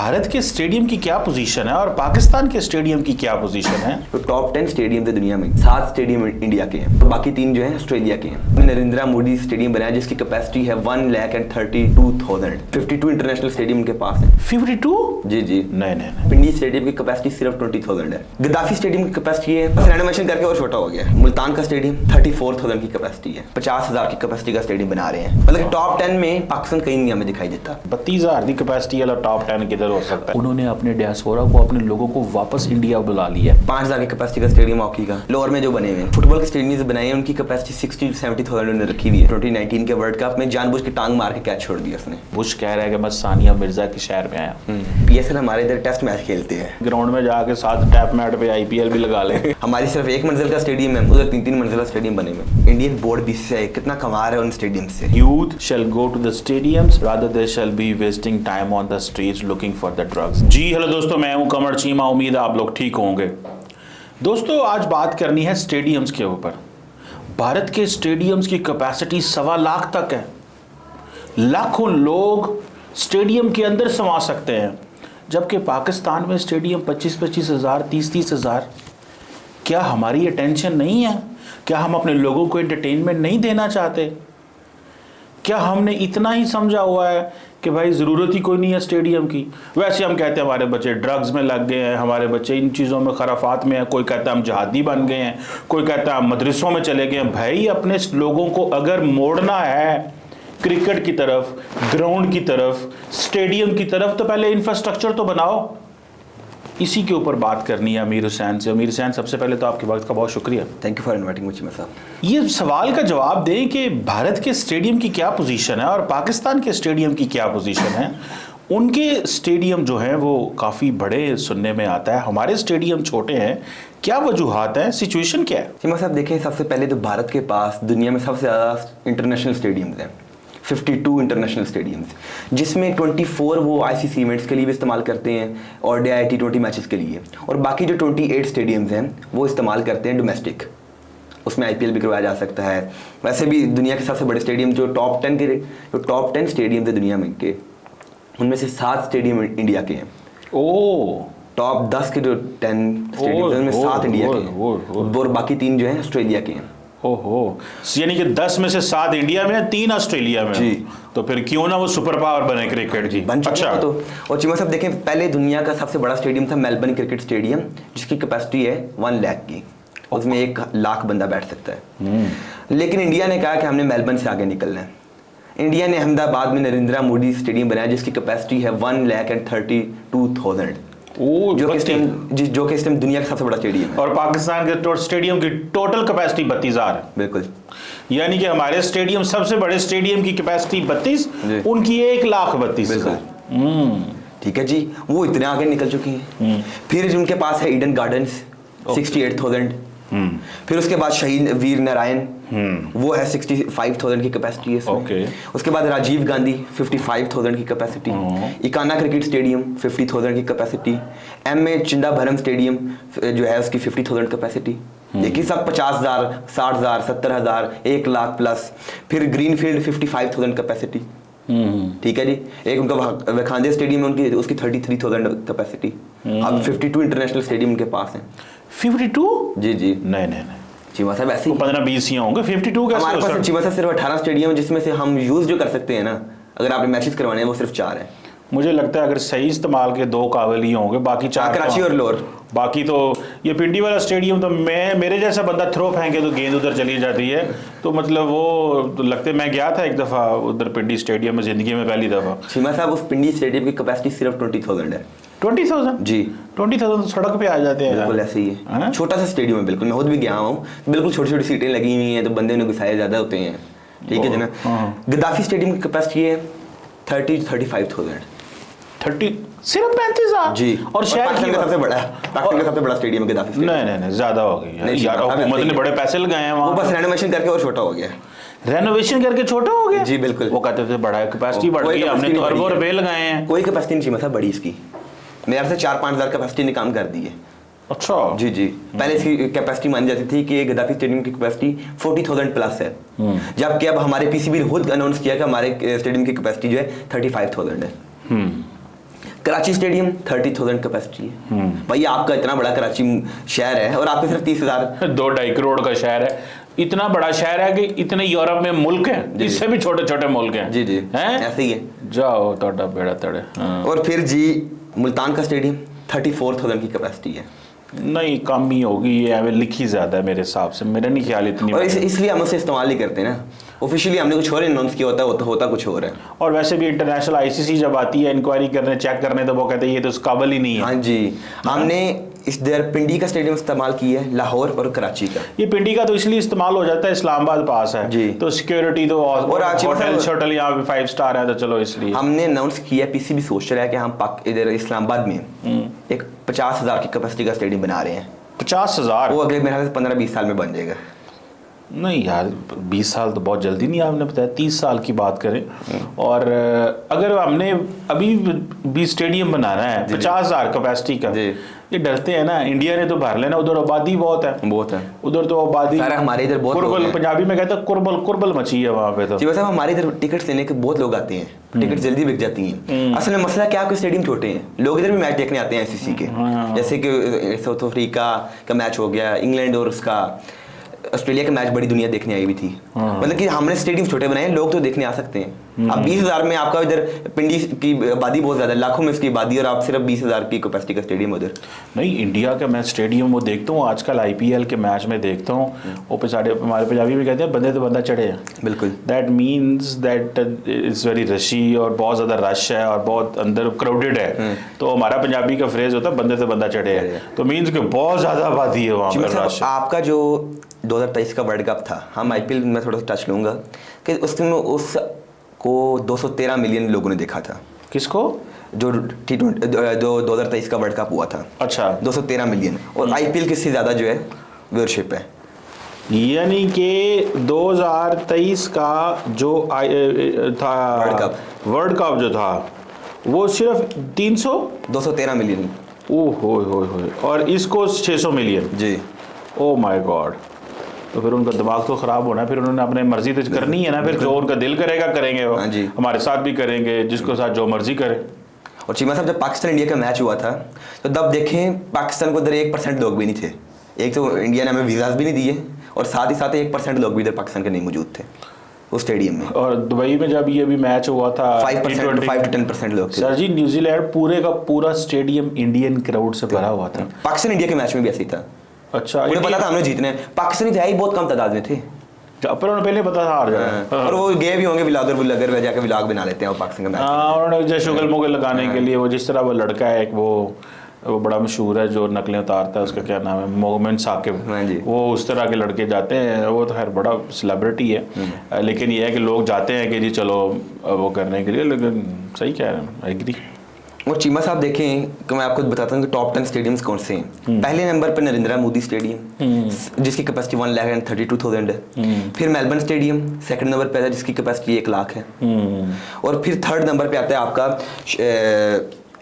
भारत के स्टेडियम की क्या पोजीशन है और पाकिस्तान के स्टेडियम की क्या पोजीशन है? तो टॉप 10 स्टेडियम है दुनिया में, 7 स्टेडियम इंडिया के हैं और बाकी 3 जो हैं ऑस्ट्रेलिया के हैं। नरेंद्र मोदी स्टेडियम बनाया जिसकी कैपेसिटी है 1,32,000। 52 इंटरनेशनल स्टेडियम उनके पास है। 52? जी नहीं। पिंडी स्टेडियम की कैपेसिटी सिर्फ 20,000 है। गद्दाफी स्टेडियम की कैपेसिटी है, बस रेनोवेशन करके और छोटा हो गया। मुल्तान का स्टेडियम 34,000 की कैपेसिटी है। 50,000 की कैपेसिटी का स्टेडियम बना रहे हैं। मतलब टॉप 10 में पाकिस्तान कहीं नहीं हमें दिखाई देता। 32,000 की कैपेसिटी वाला टॉप 10 किधर हो सकता है? उन्होंने अपने डियास्पोरा को, अपने लोगों को वापस इंडिया बुला लिया। 5,000 की कैपेसिटी का स्टेडियम हॉकी का लोअर में जो बने हुए हैं। फुटबॉल के स्टेडियम जो बनाए हैं उनकी कैपेसिटी 60-70,000 उन्होंने रखी हुई है। 2019 के वर्ल्ड कप में जानबूझ के टांग मार के कैच छोड़ दिया उसने। बुश कह रहा है कि मैं सानिया मिर्जा के शहर में आया। PSL हमारे इधर टेस्ट मैच खेलते हैं। ग्राउंड में जाके साथ टैप मैट पे IPL भी लगा ले। हमारी सिर्फ 1 मंजिल का स्टेडियम है, उधर 3-3 मंजिला स्टेडियम बने हुए। इंडियन बोर्ड भी से कितना कमा रहा है उन स्टेडियम से। Youth shall go to the stadiums rather they shall be wasting time on the streets looking for the drugs। जी हेलो दोस्तों, मैं हूं कमर चीमा, उम्मीद है आप लोग ठीक होंगे। दोस्तों आज बात करनी है स्टेडियम्स के ऊपर। भारत के स्टेडियम्स की कैपेसिटी 1.25 लाख तक है। लाखों लोग स्टेडियम के अंदर समा सकते हैं, जबकि पाकिस्तान में स्टेडियम 25-25 हज़ार, 30-30 हज़ार। क्या हमारी अटेंशन नहीं है? क्या हम अपने लोगों को एंटरटेनमेंट नहीं देना चाहते? क्या हमने इतना ही समझा हुआ है कि भाई ज़रूरत ही कोई नहीं है स्टेडियम की? वैसे हम कहते हैं हमारे बच्चे ड्रग्स में लग गए हैं, हमारे बच्चे इन चीज़ों में खराफात में हैं, कोई कहता है हम जहादी बन गए हैं, कोई कहता है हम मदरसों में चले गए हैं। भाई अपने लोगों को अगर मोड़ना है क्रिकेट की तरफ, ग्राउंड की तरफ, स्टेडियम की तरफ, तो पहले इंफ्रास्ट्रक्चर तो बनाओ। इसी के ऊपर बात करनी है अमीर हुसैन से। अमीर हुसैन, सबसे पहले तो आपके वक्त का बहुत शुक्रिया। थैंक यू फॉर इनवाइटिंग मुझे साहब। ये सवाल का जवाब दें कि भारत के स्टेडियम की क्या पोजीशन है और पाकिस्तान के स्टेडियम की क्या पोजीशन है। उनके स्टेडियम जो हैं वो काफ़ी बड़े सुनने में आता है, हमारे स्टेडियम छोटे हैं। क्या वजूहात हैं, सिचुएशन क्या है? सीमा साहब देखें, सबसे पहले तो भारत के पास दुनिया में सबसे ज़्यादा इंटरनेशनल स्टेडियम्स हैं। 52 इंटरनेशनल स्टेडियम्स, जिसमें 24 वो ICC इवेंट्स के लिए भी इस्तेमाल करते हैं और DI T20 मैचेस के लिए, और बाकी जो 28 स्टेडियम्स हैं वो इस्तेमाल करते हैं डोमेस्टिक। उसमें IPL भी करवाया जा सकता है। वैसे भी दुनिया के सबसे बड़े स्टेडियम जो टॉप 10 स्टेडियम है दुनिया में के, उनमें से 7 स्टेडियम इंडिया के हैं। टॉप 10 के जो 10 स्टेडियम उनमें 7 इंडिया के हैं और बाकी 3 जो हैं ऑस्ट्रेलिया के हैं। ओहो, यानी कि 10 में से 7 इंडिया में है, 3 ऑस्ट्रेलिया में। जी। तो फिर क्यों ना वो सुपर पावर बने क्रिकेट की? बन चुका अच्छा। तो। और चीमा साहब देखें, पहले दुनिया का सबसे बड़ा स्टेडियम था मेलबर्न क्रिकेट स्टेडियम, जिसकी कैपेसिटी है 1 लाख की। उसमें 1 लाख बंदा बैठ सकता है। लेकिन इंडिया ने कहा कि हमने मेलबर्न से आगे निकलना है। इंडिया ने अहमदाबाद में नरेंद्र मोदी स्टेडियम बनाया जिसकी कैपेसिटी है 1,32,000। जो कि इस टाइम दुनिया का सबसे बड़ा स्टेडियम है। और पाकिस्तान के स्टेडियम की टोटल कैपेसिटी 32,000 है। बिल्कुल। यानी कि हमारे स्टेडियम, सबसे बड़े स्टेडियम की कैपेसिटी 32, उनकी 1,32,000। ठीक है जी, वो इतने आगे निकल चुके हैं। फिर उनके पास है ईडन गार्डन्स 68,000। फिर उसके बाद शहीद वीर नारायण, वो है 65,000 की कैपेसिटी है। ओके। उसके बाद राजीव गांधी 55,000 की कैपेसिटी। इकाना क्रिकेट स्टेडियम 50,000 की कैपेसिटी। MA चिंदाभरम स्टेडियम जो है उसकी 50,000 कैपेसिटी। देखिए सब 50,000, 60,000, 70,000, 1 लाख प्लस। फिर ग्रीनफील्ड 55,000 कैपेसिटी। ठीक है जी। एक उनका वखांदे स्टेडियम है, उनकी उसकी 33,000 कैपेसिटी। अब 52 इंटरनेशनल स्टेडियम उनके पास है। 52? जी। नहीं। चीमा साहब ऐसे 15-20 ही होंगे। 52 कैसे? हमारे पास चीमा साहब सिर्फ 18 स्टेडियम है, जिसमें से हम यूज जो कर सकते हैं ना, अगर आपने मैचेस करवाने हैं, वो सिर्फ 4 है। मुझे लगता है अगर सही इस्तेमाल के 2 काबिल ही होंगे, बाकी 4 कराची और लोअर। बाकी तो ये पिंडी वाला स्टेडियम तो मेरे जैसा बंदा थ्रो फेंके तो गेंद उधर चली जाती है। तो मतलब वो तो लगते, मैं गया था एक दफ़ा उधर पिंडी स्टेडियम में, ज़िंदगी में पहली दफ़ा। चीमा साहब उस पिंडी स्टेडियम की कैपेसिटी सिर्फ 20,000 है। 20,000? जी। 20,000 सड़क पे आ जाते हैं। बिल्कुल ऐसे ही है। छोटा सा स्टेडियम है बिल्कुल। मैं खुद भी गया हूँ। बिल्कुल छोटी-छोटी सीटें लगी हुई हैं, तो बंदे उन्हें घुसाए ज़्यादा होते हैं। ठीक है ना। गद्दाफी स्टेडियम की कैपेसिटी है 35,000। 30 सिर्फ 35,000? जी। और शहर पाकिस्तान का सबसे बड़ा स्टेडियम है गद्दाफी स्टेडियम। नहीं, ज्यादा हो गई यार। हुकूमत ने बड़े पैसे लगाए हैं वहाँ। वो बस रेनोवेशन करके और छोटा हो गया। रेनोवेशन करके छोटा हो गया? जी बिल्कुल। वो कहते थे बड़ा कैपेसिटी बढ़ गई, हमने तो अरबों रुपए लगाए हैं। कोई कैपेसिटी नहीं चाहिए बड़ी इसकी। मेरे से 4-5 हज़ार कैपेसिटी ने काम कर दी है। अच्छा। जी। पहले इसकी कैपेसिटी मानी जाती थी कि गद्दाफी स्टेडियम की कैपेसिटी 40,000 प्लस है, जबकि अब हमारे PCB ने खुद अनाउंस किया कि हमारे स्टेडियम की कैपेसिटी जो है 35,000 है। कराची स्टेडियम 30,000 कैपेसिटी है। भाई आपका इतना बड़ा कराची शहर है और आपके सिर्फ 30,000। 2-2.5 करोड़ का शहर है, इतना बड़ा शहर है कि इतने यूरोप में मुल्क हैं, इससे भी छोटे छोटे मुल्क हैं। जी जी हैं ऐसे ही है। जाओ तोड़ा बेड़ा तड़े। हाँ। और फिर जी मुल्तान का स्टेडियम 34,000 की कैपेसिटी है। नहीं कम ही होगी, ये हमें लिखी ज्यादा है मेरे हिसाब से, मेरा नहीं ख्याल इतनी। और इसलिए हम उसे इस्तेमाल नहीं करते ना, ऑफिशियली हमने कुछ और अनाउंस किया होता कुछ और है। और वैसे भी इंटरनेशनल आईसीसी जब आती है इंक्वायरी करने, चेक करने, तो वो कहते हैं ये तो उस काबिल ही नहीं है। हाँ जी, हमने इस देर पिंडी का स्टेडियम इस्तेमाल किया है, लाहौर और कराची का। ये पिंडी का तो इसलिए इस्तेमाल हो जाता है, इस्लामाबाद पास है जी। तो सिक्योरिटी तो, और होटल शोटल यहाँ पे 5 स्टार है, तो चलो इसलिए हमने अनाउंस किया, पीसीबी सोच रहा है कि हम इधर इस्लामाबाद में एक 50,000 की कैपेसिटी का स्टेडियम बना रहे हैं। 50,000? वो अगले मेरे ख्याल से 15-20 साल में बन जाएगा। नहीं यार 20 साल तो बहुत जल्दी नहीं, आपने बताया 30 साल की बात करें। और अगर हमने अभी भी स्टेडियम बनाना है 50,000 कैपेसिटी का, ये डरते हैं ना, इंडिया ने तो भर लेना, उधर आबादी बहुत है उधर तो आबादी, हमारे इधर बहुत कुरबल, पंजाबी में कहते हैं कुरबल मची है वहाँ पे तो। जी वैसे हमारे इधर टिकट लेने के बहुत लोग आते हैं, टिकट जल्दी बिक जाती हैं। असल में मसला क्या है, आपके स्टेडियम छोटे हैं, लोग इधर भी मैच देखने आते हैं आईसीसी के, जैसे कि साउथ अफ्रीका का मैच हो गया, इंग्लैंड और उसका ऑस्ट्रेलिया का मैच बड़ी दुनिया देखने आई हुई थी। मतलब कि हमने स्टेडियम छोटे बनाए हैं, लोग तो देखने आ सकते हैं। अब 20,000 में आपका इधर पिंडी की आबादी बहुत ज्यादा है, लाखों में इसकी आबादी, और आप सिर्फ 20,000 की कैपेसिटी का स्टेडियम उधर। नहीं इंडिया का मैं स्टेडियम वो देखता हूँ आजकल, आईपीएल के मैच में देखता हूँ, वो हमारे पंजाबी में कहते हैं बंदे तो बंदा चढ़े हैं। बिल्कुल, that means that it's very रशी और बहुत ज़्यादा रश है और बहुत अंदर क्राउडेड है। तो हमारा पंजाबी का फ्रेज होता है बंदे तो बंदा चढ़े है, तो मीन्स कि बहुत ज़्यादा आबादी है वहाँ पर, रश। आपका जो 2023 का वर्ल्ड कप था, हम आईपीएल में थोड़ा सा टच लूँगा कि उसमें उसको 213 मिलियन लोगों ने देखा था। किसको? जो जो 2023 का वर्ल्ड कप हुआ था। अच्छा, 213 मिलियन, और आईपीएल किससे ज़्यादा जो है व्यूअरशिप है। यानी कि 2023 का जो था वर्ल्ड कप जो था वो सिर्फ 213 मिलियन। ओह हो, और इसको 600 मिलियन। जी। ओ माय गॉड, तो फिर उनका दिमाग तो खराब होना है, फिर उन्होंने अपने मर्जी तो करनी है ना, फिर जो उनका दिल करेगा करेंगे वो। हाँ जी, हमारे साथ भी करेंगे, जिसको साथ जो मर्जी करे। और चीमा साहब जब पाकिस्तान इंडिया का मैच हुआ था तो तब देखें पाकिस्तान को इधर 1% लोग भी नहीं थे। एक तो इंडिया ने हमें वीज़ाज भी नहीं दिए, और साथ ही साथ 1% लोग भी इधर पाकिस्तान के नहीं मौजूद थे उस स्टेडियम में। और दुबई में जब ये भी मैच हुआ था 5 to 10% लोग थे। सर जी न्यूजीलैंड पूरे का पूरा स्टेडियम इंडियन क्राउड से भरा हुआ था। पाकिस्तान इंडिया के मैच में भी ऐसे ही था। अच्छा, मुझे पता था हमने जीतने, पाकिस्तानी थे ही बहुत कम तादाद में थे, पर उन्हें पहले पता था हार जाए। और वो गए भी होंगे व्लॉगर जाके व्लॉग बना लेते हैं वो पाकिस्तान का मैच। उन्होंने जो शुगल मुगल लगाने के लिए, वो जिस तरह वो लड़का है एक वो बड़ा मशहूर है जो नकलें उतारता है, उसका क्या नाम है, मोहम्मद साकिब, वो उस तरह के लड़के जाते हैं, वो तो खैर बड़ा सेलिब्रिटी है, लेकिन ये है कि लोग जाते हैं कि जी चलो वो करने के लिए, लेकिन सही कह रहे हैं, एग्री। और चीमा साहब देखें कि मैं आपको बताता हूँ कि टॉप 10 स्टेडियम्स कौन से हैं। पहले नंबर पर नरेंद्र मोदी स्टेडियम जिसकी कैपेसिटी 1,32,000 है। फिर मेलबर्न स्टेडियम सेकंड नंबर पे है जिसकी कैपेसिटी 1 लाख है। और फिर थर्ड नंबर पे आता है आपका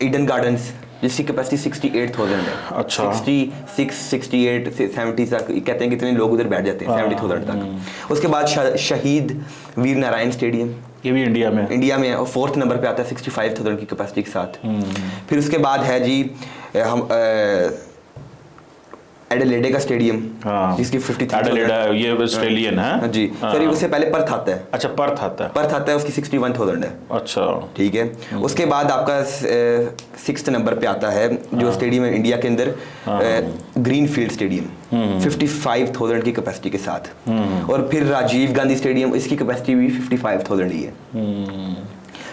ईडन गार्डन्स जिसकी कैपेसिटी 68,000 है। अच्छा, 66, 68, 70 तक कहते हैं कितने लोग उधर बैठ जाते हैं, 70,000 तक। उसके बाद शहीद वीर नारायण स्टेडियम, ये भी इंडिया में है, और फोर्थ नंबर पे आता है 65,000 की कैपेसिटी के साथ। फिर उसके बाद है जी हम एडिलेड का स्टेडियम जिसकी 53,000, ये ऑस्ट्रेलियन है जी सर, उससे पहले पर्थ आता है। अच्छा, पर्थ आता है, उसकी 61,000 है। अच्छा, ठीक है। उसके बाद आपका 6th नंबर पे आता है जो स्टेडियम है इंडिया के अंदर, ग्रीन फील्ड स्टेडियम 55,000 की कैपेसिटी के साथ। और फिर राजीव गांधी स्टेडियम, इसकी कैपेसिटी भी 55,000 ही है।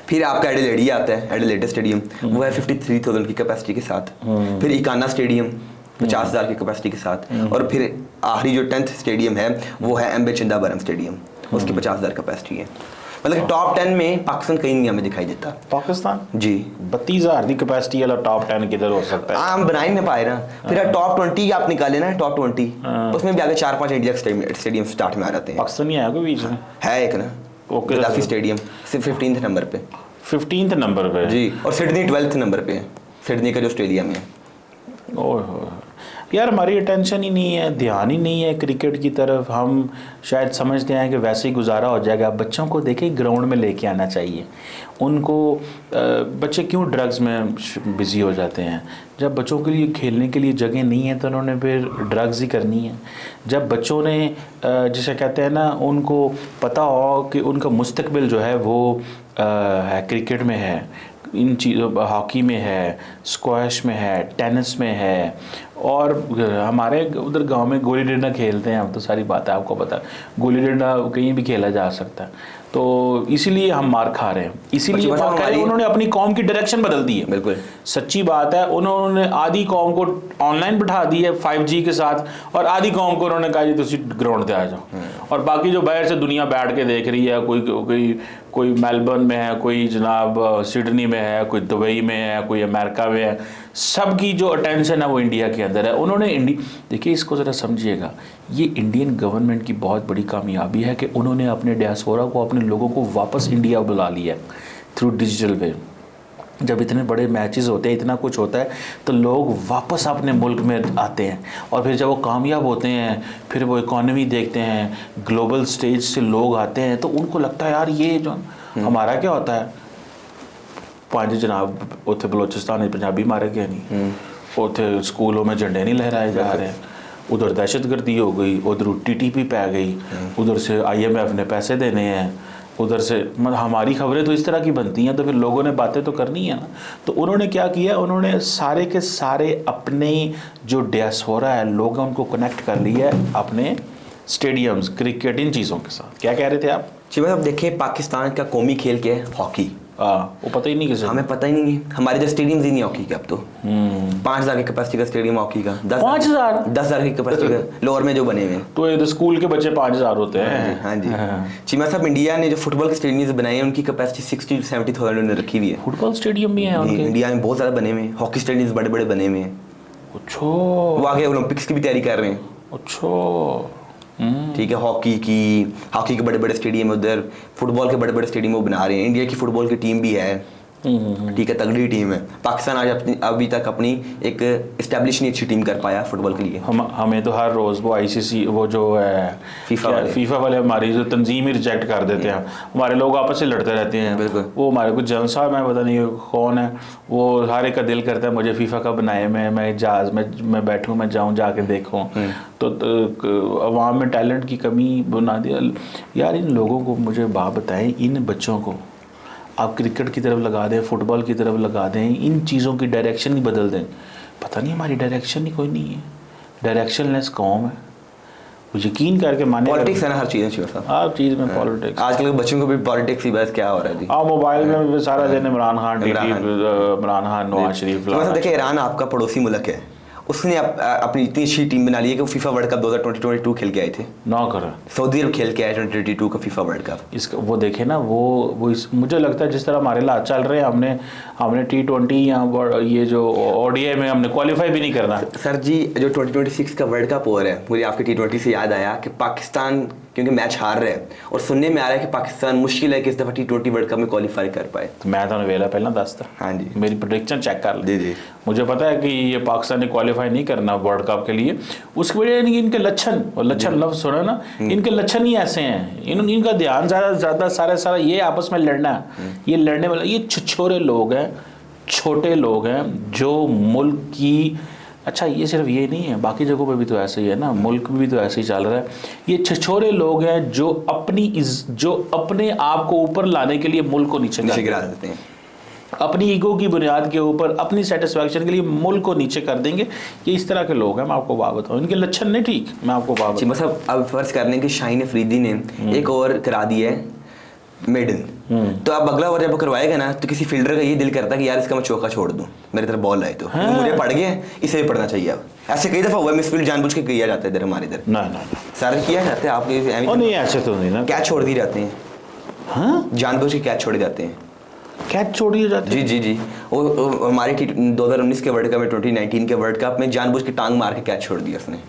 फिर आपका एडिलेड आता है, एडिलेड स्टेडियम, वो है 53,000 की कैपेसिटी के साथ। फिर इकाना स्टेडियम 50,000 की कैपेसिटी के साथ। और फिर आखिरी जो 10th स्टेडियम है वो है एम्बे चिंदाबरम स्टेडियम, उसकी 50,000 कैपेसिटी है। मतलब टॉप 10 में पाकिस्तान कहीं नहीं हमें दिखाई देता। पाकिस्तान जी 32,000 की कैपेसिटी वाला टॉप 10 किधर हो सकता है? हम बना ही नहीं पाए ना। फिर टॉप 20 आप निकाले ना, टॉप 20 उसमें भी आगे 4-5 इंडिया के स्टेडियम स्टार्ट में आ जाते हैं। पाकिस्तान नहीं आया कोई बीच में? है एक ना, गद्दाफी स्टेडियम 15th नंबर पे। 15th नंबर पे जी। और सिडनी 12th नंबर पे है, सिडनी का जो ऑस्ट्रेलिया में है। ओह यार हमारी अटेंशन ही नहीं है, ध्यान ही नहीं है क्रिकेट की तरफ। हम शायद समझते हैं कि वैसे ही गुजारा हो जाएगा। बच्चों को देखें ग्राउंड में लेके आना चाहिए उनको। बच्चे क्यों ड्रग्स में बिज़ी हो जाते हैं? जब बच्चों के लिए खेलने के लिए जगह नहीं है तो उन्होंने फिर ड्रग्स ही करनी है। जब बच्चों ने जिसे कहते हैं ना, उनको पता हो कि उनका मुस्तकबिल जो है वो है क्रिकेट में है, इन चीज़ों, हॉकी में है, स्क्वैश में है, टेनिस में है, और हमारे उधर गांव में गोली डंडा खेलते हैं हम, तो सारी बात है आपको पता है। गोली डंडा कहीं भी खेला जा सकता है, तो इसीलिए हम मार खा रहे हैं, इसीलिए मार खा रहे हैं। उन्होंने अपनी कौम की डायरेक्शन बदल दी है। बिल्कुल सच्ची बात है। उन्होंने आधी कौम को ऑनलाइन बिठा दी है 5G के साथ, और आधी कौम को उन्होंने कहा जी तुम ग्राउंड पे आ जाओ। और बाकी जो बाहर से दुनिया बैठ के देख रही है, कोई मेलबर्न में है, कोई जनाब सिडनी में है, कोई दुबई में है, कोई अमेरिका में है, सबकी जो अटेंशन है वो इंडिया के अंदर है। उन्होंने देखिए इसको ज़रा समझिएगा, ये इंडियन गवर्नमेंट की बहुत बड़ी कामयाबी है कि उन्होंने अपने डियास्पोरा को, अपने लोगों को वापस इंडिया बुला लिया थ्रू डिजिटल वे। जब इतने बड़े मैचेस होते हैं, इतना कुछ होता है, तो लोग वापस अपने मुल्क में आते हैं, और फिर जब वो कामयाब होते हैं, फिर वो इकॉनमी देखते हैं, ग्लोबल स्टेज से लोग आते हैं, तो उनको लगता है यार ये जो हमारा क्या होता है, 5 जनाब उत्थे बलोचिस्तान पंजाबी मारे गए नहीं, उत्थे स्कूलों में झंडे नहीं लहराए जा रहे, उधर दहशतगर्दी हो गई, उधर TTP पै गई, उधर से IMF ने पैसे देने हैं, उधर से मतलब हमारी खबरें तो इस तरह की बनती हैं, तो फिर लोगों ने बातें तो करनी है ना। तो उन्होंने क्या किया, उन्होंने सारे के सारे अपने जो डियास्पोरा है लोग उनको कनेक्ट कर लिया है अपने स्टेडियम्स, क्रिकेट, इन चीज़ों के साथ। क्या कह रहे थे आप? जी बस अब देखिए, पाकिस्तान का कौमी खेल क्या है? हॉकी। वो पता ही नहीं किसी, हमें पता ही नहीं है। हमारे जो स्टेडियम्स ही नहीं हॉकी के अब तो 5,000 की कैपेसिटी का स्टेडियम हॉकी का, 10,000 की कैपेसिटी का लोअर में जो बने हुए हैं। तो ये तो स्कूल के बच्चे 5,000 होते हैं। हाँ जी। चीमा साहब, इंडिया ने जो फुटबॉल के स्टेडियम्स बनाए हैं उनकी कैपेसिटी 60 to 70,000 उन्होंने रखी हुई है। फुटबॉल स्टेडियम भी है उनके? इंडिया में बहुत ज़्यादा बने हुए हैं, हॉकी स्टेडियम्स बड़े बड़े बने हुए हैं। अच्छा, वो आगे ओलंपिक्स की भी तैयारी कर रहे हैं। अच्छा, ठीक है। हॉकी के बड़े बड़े स्टेडियम उधर, फुटबॉल के बड़े बड़े स्टेडियम वो बना रहे हैं। इंडिया की फुटबॉल की टीम भी है, ठीक है, तगड़ी टीम है। पाकिस्तान आज अभी तक अपनी एक एस्टेब्लिश नहीं अच्छी टीम कर पाया फुटबॉल के लिए। हमें तो हर रोज़ वो ICC, वो जो है फीफा वाले हमारी जो तंजीम ही रिजेक्ट कर देते हैं। हमारे लोग आपस से लड़ते रहते हैं। बिल्कुल। वो हमारे कुछ जनरल साहब हैं, पता नहीं कौन है, वो हर एक का दिल करता है मुझे फीफा का बनाए, मैं जहाज़ में बैठूँ, मैं जाऊँ जाके देखूँ। तो अवाम में टैलेंट की कमी बना दिया यार। इन लोगों को मुझे बात बताएं, इन बच्चों को आप क्रिकेट की तरफ लगा दें, फुटबॉल की तरफ लगा दें, इन चीज़ों की डायरेक्शन ही बदल दें। पता नहीं हमारी डायरेक्शन ही कोई नहीं है, डायरेक्शनलेस कौम है। वो यकीन करके माने, पॉलिटिक्स है ना हर चीज़ में। हर चीज़ में पॉलिटिक्स। आजकल के बच्चों को भी पॉलिटिक्स ही बस क्या हो रहा है जी। मोबाइल में भी सारा दिन इमरान खान, नवाज शरीफ। देखिए, ईरान आपका पड़ोसी मुल्क है, उसने अपनी इतनी अच्छी टीम बना ली है कि वो फीफा वर्ल्ड कप 2022 खेल के आए थे। ना कर सऊदी अरब खेल के आए 2022 का फीफा वर्ल्ड कप। इसका वो देखे ना, वो मुझे लगता है जिस तरह हमारे हालात चल रहे हैं, हमने T20 या ये जो ODI में हमने क्वालिफाई भी नहीं करना। सर जी, जो 2026 का वर्ल्ड कप हो रहा है, मुझे आपके T20 से याद आया कि पाकिस्तान क्योंकि मैच हार रहे हैं, और सुनने में आ रहा है कि पाकिस्तान मुश्किल है कि इस दफ़ा T20 वर्ल्ड कप में क्वालिफाई कर पाए। तो मैं तो वेला पहला दसता। हाँ जी, मेरी प्रेडिक्शन चेक कर जी जी। मुझे पता है कि ये पाकिस्तान ने क्वालिफाई नहीं करना वर्ल्ड कप के लिए। उसकी वजह इनके लक्षण, और लक्षण लफ्ज़ सुना ना, इनके लक्षण ही ऐसे हैं। इनका ध्यान ज़्यादा सारा ये आपस में लड़ना है। ये लड़ने वाला, ये छिछोरे लोग हैं, छोटे लोग हैं जो मुल्क की, अच्छा ये सिर्फ ये नहीं है, बाकी जगहों पे भी तो ऐसे ही है ना, मुल्क में भी तो ऐसे ही चल रहा है। ये छिछोरे लोग हैं जो अपने आप को ऊपर लाने के लिए मुल्क को नीचे गिरा देते हैं, अपनी ईगो की बुनियाद के ऊपर, अपनी सेटिस्फैक्शन के लिए मुल्क को नीचे कर देंगे। ये इस तरह के लोग हैं। मैं आपको बात बताऊँ, इनके लक्षण नहीं ठीक। मैं आपको बात बताऊँ, मतलब अब फर्ज करने की शाहीन अफरीदी ने एक ओवर करा दी है मेडन, तो अब अगला ओवर जब वो करवाएगा ना, तो किसी फील्डर का ये दिल करता है कि यार इसका मैं चौका छोड़ दूं, मेरी तरफ बॉल आए तो मुझे पड़ गया, इसे भी पढ़ना चाहिए। अब ऐसे कई दफा हुआ, मिसफील्ड जानबूझ के किया जाता है इधर हमारे इधर। ना सारे किया जाते हैं, आप नहीं ऐसे तो नहीं ना, कैच छोड़ दिए जाते हैं। हाँ, जानबूझ के कैच छोड़े जाते हैं, कैच छोड़ दिए जाते हैं। जी। वो हमारे 2019 के वर्ल्ड कप में, 2019 के वर्ल्ड कप में जानबूझ के टांग मार के कैच छोड़ दिया उसने।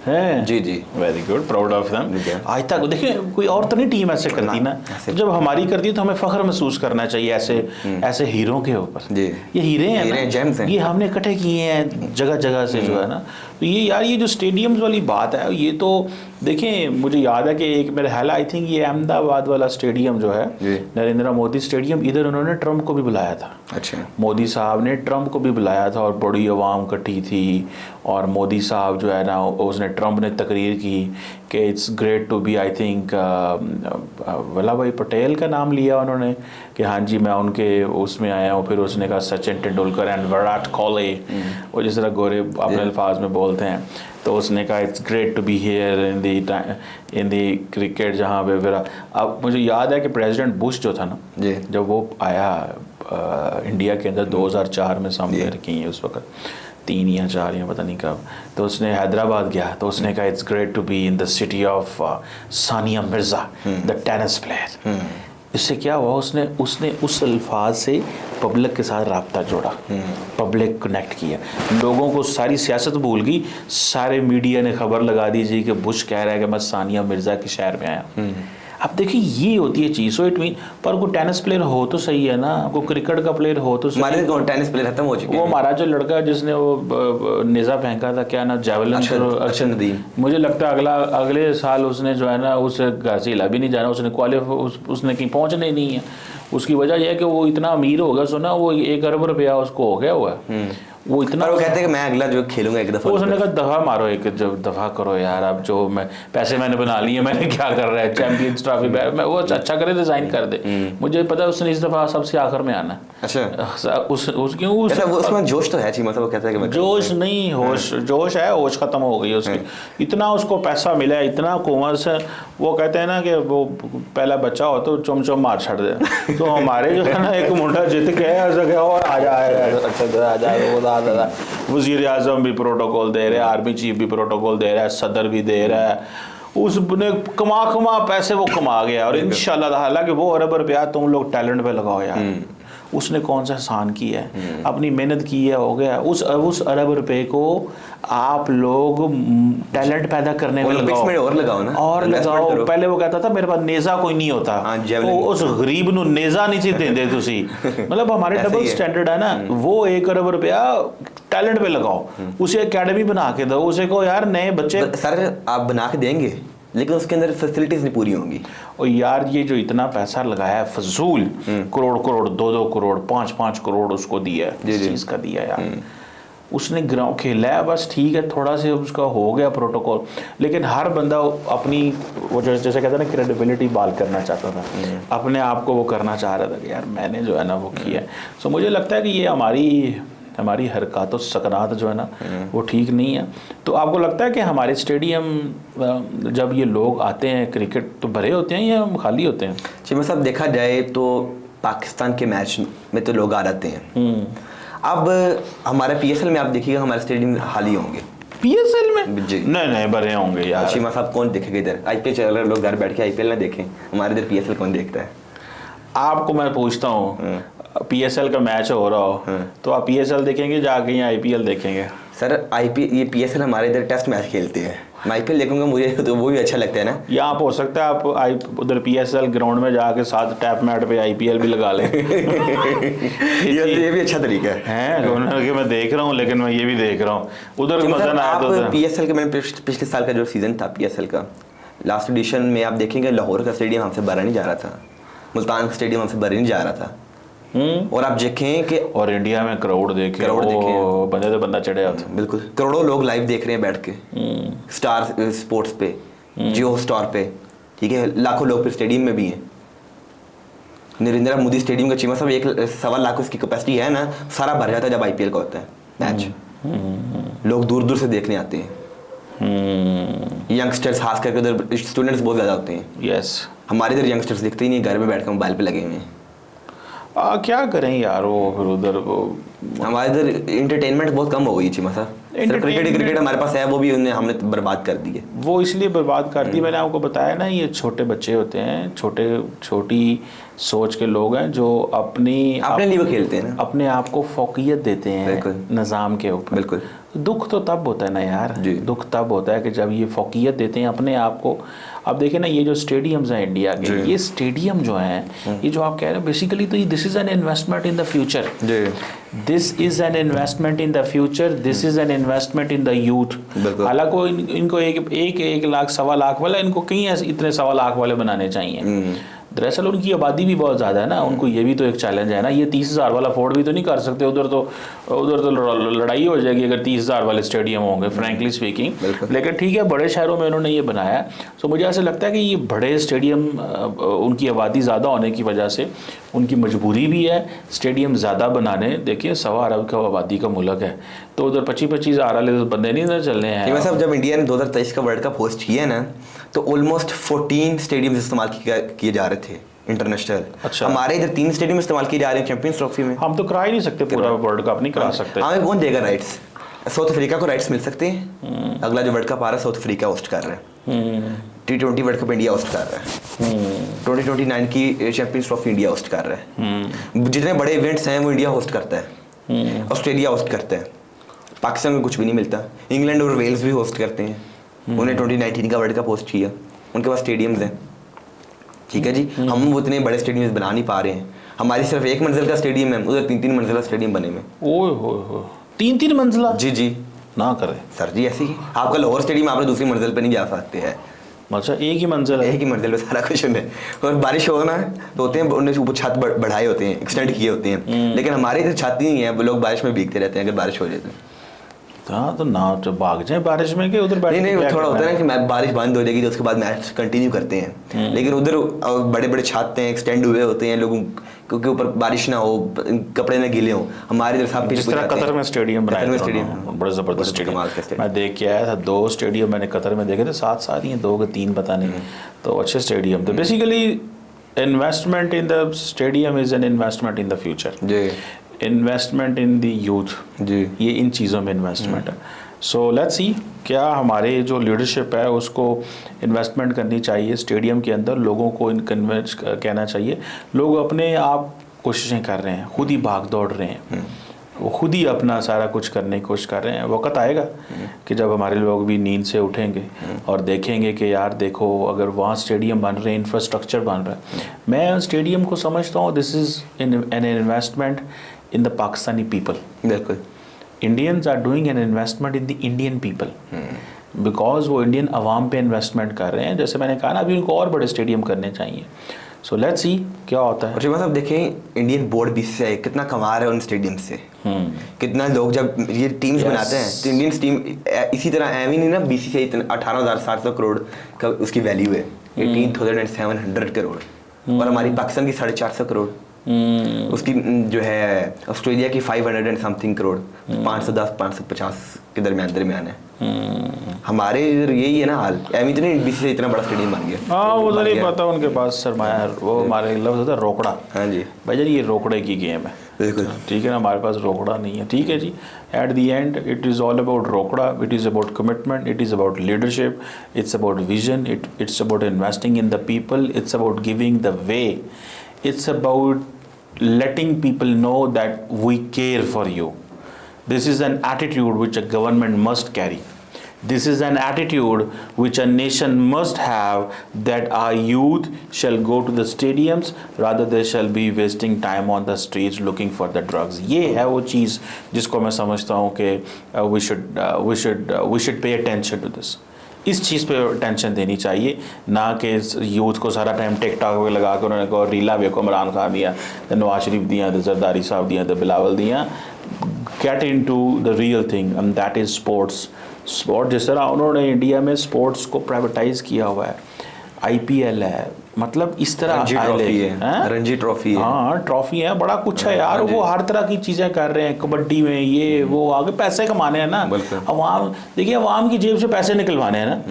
हैं जी जी। Very good, proud of them. जी। आज तक देखिए कोई और तो नहीं टीम ऐसे करती ना, ऐसे। जब हमारी करती है तो हमें फख्र महसूस करना चाहिए ऐसे ऐसे हीरो के ऊपर। जी। ये हीरे हैं हीरे ना, gems हैं। ये हमने इकट्ठे किए हैं जगह जगह से जो है ना। तो ये यार ये जो स्टेडियम्स वाली बात है, ये तो देखें मुझे याद है कि एक मेरे ख्याल आई थिंक ये अहमदाबाद वाला स्टेडियम जो है जी। नरेंद्र मोदी स्टेडियम, इधर उन्होंने ट्रम्प को भी बुलाया था। अच्छा। मोदी साहब ने ट्रम्प को भी बुलाया था और बड़ी आवाम इकट्ठी थी, और मोदी साहब जो है ना उसने ट्रम्प ने तकरीर की कि it's great to be, I think Vallabhbhai Patel का नाम लिया उन्होंने कि हाँ जी मैं उनके उसमें आया हूँ। फिर उसने कहा सचिन तेंदुलकर एंड विराट कोहली, वो जिस तरह गोरे अपने अल्फाज में बोलते हैं, तो उसने कहा it's great to be here in the cricket, जहाँ पे फिर अब मुझे याद है कि प्रेसिडेंट बुश जो था ना जी। जब वो आया इंडिया के अंदर 2004 में समवेयर की है उस वक्त 3 या 4 या पता नहीं कब, तो उसने हैदराबाद गया तो उसने कहा it's great to be in the city of Sania Mirza the tennis player. इससे क्या हुआ, उसने उस अल्फाज से पब्लिक के साथ राब्ता जोड़ा, पब्लिक कनेक्ट किया, लोगों को सारी सियासत भूल गई, सारे मीडिया ने खबर लगा दी जी कि बुश कह रहा है कि मैं सानिया मिर्जा के शहर में आया। अब देखिए ये होती है चीज़, सो इट मीन पर कोई टेनिस प्लेयर हो तो सही है ना, कोई क्रिकेट का प्लेयर हो तो सही। हमारे टेनिस प्लेयर खत्म हो चुके हैं। वो हमारा जो लड़का जिसने वो नेजा फेंका था, क्या ना जैवलिन, अक्षर नदीम, मुझे लगता है अगले साल उसने जो है ना उस घर से हिला भी नहीं जाना, उसने उसने कहीं पहुंचना ही नहीं है। उसकी वजह यह है कि वो इतना अमीर हो गया, सुना वो 1 अरब रुपया उसको हो गया हुआ है। वो इतना, वो कहते हैं कि मैं अगला जो खेलूंगा एक दफा, उसने कहा दफा मारो, एक जब दफा करो यार, अब जो मैं पैसे मैंने बना लिए, मैंने क्या कर रहा है चैंपियंस ट्रॉफी मैं वो अच्छा करे डिजाइन कर दे। मुझे पता है उसने इस दफा सबसे आखिर में आना। अच्छा। उसमें जोश तो है चीमा साहब, वो कहता है कि जोश नहीं, होश, जोश है, होश खत्म हो गई उसकी। इतना उसको पैसा मिला है, इतना कॉमर्स है, वो कहते हैं ना कि वो पहला बच्चा हो तो चुम चुम मार छड़ दे। तो हमारे जो है ना एक मुंडा जीत के और आ जाए दादा, वजीर आजम भी प्रोटोकॉल दे रहे हैं, आर्मी चीफ भी प्रोटोकॉल दे रहा है, सदर भी दे रहा है, उसने कमा पैसे वो कमा गया। और इंशाल्लाह ताला कि वो अरब रुपया तुम लोग टैलेंट पे लगाओ यार। उसने कौन सा एहसान किया है, अपनी मेहनत की है, हो गया। उस अरब रुपए को आप लोग टैलेंट पैदा करने में लगाओ, और लगाओ। पहले वो कहता था मेरे पास नेजा कोई नहीं होता, तो उस गरीब नु नेजा नहीं सी देंदे तुसी। मतलब हमारे डबल स्टैंडर्ड है ना। वो 1 अरब रुपया टैलेंट पे लगाओ, उसे एकेडमी बना के दो, उसे को यार नए बच्चे। सर आप बना के देंगे लेकिन उसके अंदर फैसिलिटीज नहीं पूरी होंगी। और यार ये जो इतना पैसा लगाया है फजूल, करोड़ 2 करोड़ 5 करोड़ उसको दिया है, इस चीज का दिया यार। उसने ग्राउंड खेला है बस, ठीक है, थोड़ा से उसका हो गया प्रोटोकॉल, लेकिन हर बंदा अपनी वो जैसे कहता है ना क्रेडिबिलिटी बाल करना चाहता था, अपने आप को वो करना चाह रहा था कि यार मैंने जो है ना वो किया है। सो मुझे लगता है कि ये हमारी हरकत और सकनात जो है ना वो ठीक नहीं है। तो आपको लगता है कि हमारे स्टेडियम जब ये लोग आते हैं क्रिकेट तो भरे होते हैं या खाली होते हैं? चीमा साहब देखा जाए तो पाकिस्तान के मैच में तो लोग आ जाते हैं। अब हमारे पीएसएल में आप देखिएगा हमारे स्टेडियम खाली होंगे। पीएसएल में जी नहीं भरे होंगे यार। चीमा साहब कौन देखेगा इधर? आईपीएल चल रहा है, लोग घर बैठ के आईपीएल ना देखें, हमारे इधर पीएसएल कौन देखता है? आपको मैं पूछता हूँ, पीएसएल का मैच हो रहा हो तो आप पीएसएल देखेंगे जाके या आईपीएल देखेंगे? सर ये पीएसएल हमारे इधर टेस्ट मैच खेलते हैं, मैं आईपीएल देखूंगा, मुझे तो वो भी अच्छा लगता है ना। या आप हो सकता है आप उधर पीएसएल ग्राउंड में जाके साथ टैप मैट पे आईपीएल भी लगा लें। ये भी अच्छा तरीका है। मैं देख रहा हूँ, लेकिन मैं ये भी देख रहा हूँ उधर मजा ना आया। पीएसएल का मैंने पिछले साल का जो सीजन था पीएसएल का लास्ट एडिशन में आप देखेंगे लाहौर का स्टेडियम हमसे भरा नहीं जा रहा था, मुल्तान का स्टेडियम हमसे भरा नहीं जा रहा था। और आप देखें कि और इंडिया में क्राउड देखे बंदे तो बंदा चढ़े होते, बिल्कुल करोड़ों लोग लाइव देख रहे हैं बैठ के स्टार स्पोर्ट्स पे, जियो स्टार पे, ठीक है, लाखों लोग फिर स्टेडियम में भी हैं। नरेंद्र मोदी स्टेडियम का चीमा साहब 1.25 लाख उसकी कैपेसिटी है ना, सारा भर जाता है जब आईपीएल का होता है मैच। लोग दूर दूर से देखने आते हैं, यंगस्टर्स खास करके उधर स्टूडेंट्स बहुत ज़्यादा होते हैं। यस, हमारे इधर यंगस्टर्स दिखते ही नहीं, घर में बैठ कर मोबाइल पे लगे हुए हैं। क्या करें यार, वो फिर उधर वो हमारे इधर इंटरटेनमेंट बहुत कम हो गई चीमा साहब। सिर्फ क्रिकेट हमारे पास है, वो भी हमने बर्बाद कर दी है। वो इसलिए बर्बाद कर दी, मैंने आपको बताया ना, ये छोटे बच्चे होते हैं, छोटी सोच के लोग हैं जो अपने लिए वो खेलते हैं ना, अपने आप को फोकियत देते हैं निज़ाम के ऊपर। बिल्कुल। दुख तो तब होता है ना यार, दुख तब होता है कि जब ये फोकियत देते हैं अपने आप को। अब देखिए ना, ये जो स्टेडियम्स हैं इंडिया के, ये स्टेडियम जो हैं, ये जो आप कह रहे हो बेसिकली, तो this is an investment in the future, this is an investment in the future, this is an investment in the youth. हालांकि इनको एक लाख 1.25 लाख वाला, इनको कहीं ऐसे इतने 1.25 लाख वाले बनाने चाहिए। दरअसल उनकी आबादी भी बहुत ज़्यादा है ना, उनको ये भी तो एक चैलेंज है ना, ये 30,000 वाला अफोर्ड भी तो नहीं कर सकते। उधर तो लड़ाई हो जाएगी अगर 30,000 वाले स्टेडियम होंगे, फ्रैंकली स्पीकिंग। लेकिन ठीक है, बड़े शहरों में उन्होंने ये बनाया। तो मुझे ऐसा लगता है कि ये बड़े स्टेडियम, उनकी आबादी ज़्यादा होने की वजह से उनकी मजबूरी भी है स्टेडियम ज़्यादा बनाने। देखिए 1.25 अरब का आबादी का मुल्क है, तो उधर 25-25 हज़ार वाले बंदे नहीं ना चलने हैं। साहब जब इंडिया ने 2023 का वर्ल्ड कप होस्ट किया ना, तो ऑलमोस्ट 14 स्टेडियम इस्तेमाल किए जा रहे थे इंटरनेशनल। अच्छा। हमारे इधर 3 स्टेडियम इस्तेमाल किए जा रहे हैं चैंपियंस ट्रॉफी में। हम तो करा ही नहीं सकते, पूरा वर्ल्ड कप नहीं करा सकते। हमें कौन देगा राइट्स? साउथ अफ्रीका को राइट्स मिल सकते हैं। अगला जो वर्ल्ड कप आ रहा है साउथ अफ्रीका होस्ट कर रहा है। T20 world cup India host कर रहा है। 2029 की चैंपियंस ट्रॉफी इंडिया होस्ट कर रहा है। जितने बड़े इवेंट्स हैं वो इंडिया होस्ट करता है। ऑस्ट्रेलिया होस्ट करता है। पाकिस्तान में कुछ भी नहीं मिलता। इंग्लैंड और वेल्स भी होस्ट करते हैं। उन्हें 2019 का वर्ल्ड कप होस्ट किया, उनके पास स्टेडियम्स हैं। ठीक है जी, हम वो इतने बड़े स्टेडियम्स बना नहीं पा रहे हैं। हमारी सिर्फ 1 मंजिल का स्टेडियम है, उधर 3-3 मंजिला स्टेडियम बने में। ओए हो 3-3 मंजिला? जी ना करें सर जी, ऐसे ही आपका लाहौर स्टेडियम, आपने दूसरी मंजिल पे नहीं जा सकते हैं। अच्छा, एक ही मंजिल पे सारा कुछ है। और बारिश हो ना तो होते हैं, उन्होंने ऊपर छत बढ़ाए होते हैं, एक्सटेंड किए होते हैं। लेकिन हमारे इधर छत नहीं है, वो लोग बारिश में भीगते रहते हैं अगर बारिश हो जाए तो। हाँ, तो ना तो भाग जाए बारिश में, कि उधर नहीं थोड़ा होता है ना कि बारिश बंद हो जाएगी तो उसके बाद मैच कंटिन्यू करते हैं। लेकिन उधर बड़े बड़े छत हैं, एक्सटेंड हुए होते हैं लोगों, क्योंकि ऊपर बारिश ना हो, कपड़े ना गीले हो। हमारे इधर सब जिस तरह कतर में स्टेडियम बनाया, बड़ा जबरदस्त स्टेडियम मैं देख के आया था। 2 स्टेडियम मैंने कतर में देखे थे, साथ ही हैं, 2 के 3 पता नहीं, तो अच्छे स्टेडियम थे। Basically investment in the stadium is an investment in the future, investment in the youth, ये इन चीज़ों में इन्वेस्टमेंट है। सो लेट्स सी, क्या हमारे जो लीडरशिप है उसको इन्वेस्टमेंट करनी चाहिए स्टेडियम के अंदर, लोगों को कन्विंस कहना चाहिए। लोग अपने आप कोशिशें कर रहे हैं, खुद ही भाग दौड़ रहे हैं, वो खुद ही अपना सारा कुछ करने की कोशिश कर रहे हैं। वक्त आएगा कि जब हमारे लोग भी नींद से उठेंगे और देखेंगे कि यार देखो, अगर वहाँ स्टेडियम बन रहे हैं, इंफ्रास्ट्रक्चर बन रहा है। मैं स्टेडियम को समझता हूँ this is an investment in the Pakistani people. बिल्कुल। Indians are doing an investment in the Indian people. Because वो इंडियन अवाम पे इन्वेस्टमेंट कर रहे हैं। जैसे मैंने कहा ना, अभी उनको और बड़े स्टेडियम करने चाहिए। सो लेट्स सी क्या होता है। और मतलब देखें, इंडियन बोर्ड भी से कितना कमा रहा है उन स्टेडियम से। कितना लोग जब ये टीम्स बनाते हैं तो इंडियन टीम इसी तरह एवी नहीं ना, BCCI 18,700 करोड़ का उसकी वैल्यू है, 18,700 करोड़। और हमारी पाकिस्तान की 450 करोड़, उसकी जो है ऑस्ट्रेलिया की 500 एंड समथिंग करोड़, 510-550 के दरमियान है। हमारे इधर यही है ना हाल। एम तो नहीं, BCCI इतना बड़ा स्टेडियम बन गया। हाँ, वो तो नहीं पता, उनके पास सरमाया है। वो हमारे लफ्ज़ होता है रोकड़ा। हाँ जी भाई जान, ये रोकड़े की गेम है। बिल्कुल ठीक है ना, हमारे पास रोकड़ा नहीं है। ठीक है जी, at the end it is all about रोकड़ा, it is about commitment, it is about leadership, it's about vision, it's about investing in the people, it's about giving the way, it's about letting people know that we care for you. This is an attitude which a government must carry. This is an attitude which a nation must have, that our youth shall go to the stadiums rather they shall be wasting time on the streets looking for the drugs. ये है वो चीज़ जिसको मैं समझता हूँ कि we should pay attention to this. इस चीज़ पे टेंशन देनी चाहिए, ना कि यूथ को सारा टाइम टिकटॉक पे लगा के उन्होंने कहा रीला वेखो, इमरान खान दिया, तो नवाज शरीफ दिया, तो जरदारी साहब दिया, तो बिलावल दिया। Get into the real thing and that is sports. जिस तरह उन्होंने इंडिया में स्पोर्ट्स को प्राइवेटाइज़ किया हुआ है, IPL है, मतलब इस तरह रणजी ट्रॉफी है, रणजी ट्रॉफी है, हाँ ट्रॉफी है, बड़ा कुछ है यार। वो हर तरह की चीजें कर रहे हैं, कबड्डी में ये वो, आगे पैसे कमाने हैं ना। अवाम देखिए, अवाम की जेब से पैसे निकलवाने हैं ना।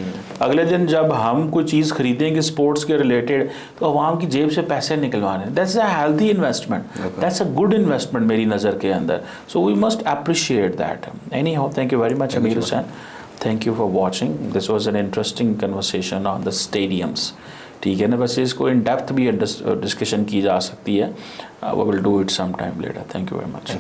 अगले दिन जब हम कोई चीज़ खरीदेंगे स्पोर्ट्स के रिलेटेड, तो अवाम की जेब से पैसे निकलवाने हैं। That's a healthy investment, that's a good investment मेरी नज़र के अंदर। So we must appreciate that. Anyhow, thank you very much Amir Hussain, thank you for watching. This was an interesting conversation on the stadiums. ठीक है ना, बस इसको in depth भी डिस्कशन की जा सकती है। We will do it some time later. Thank you very much.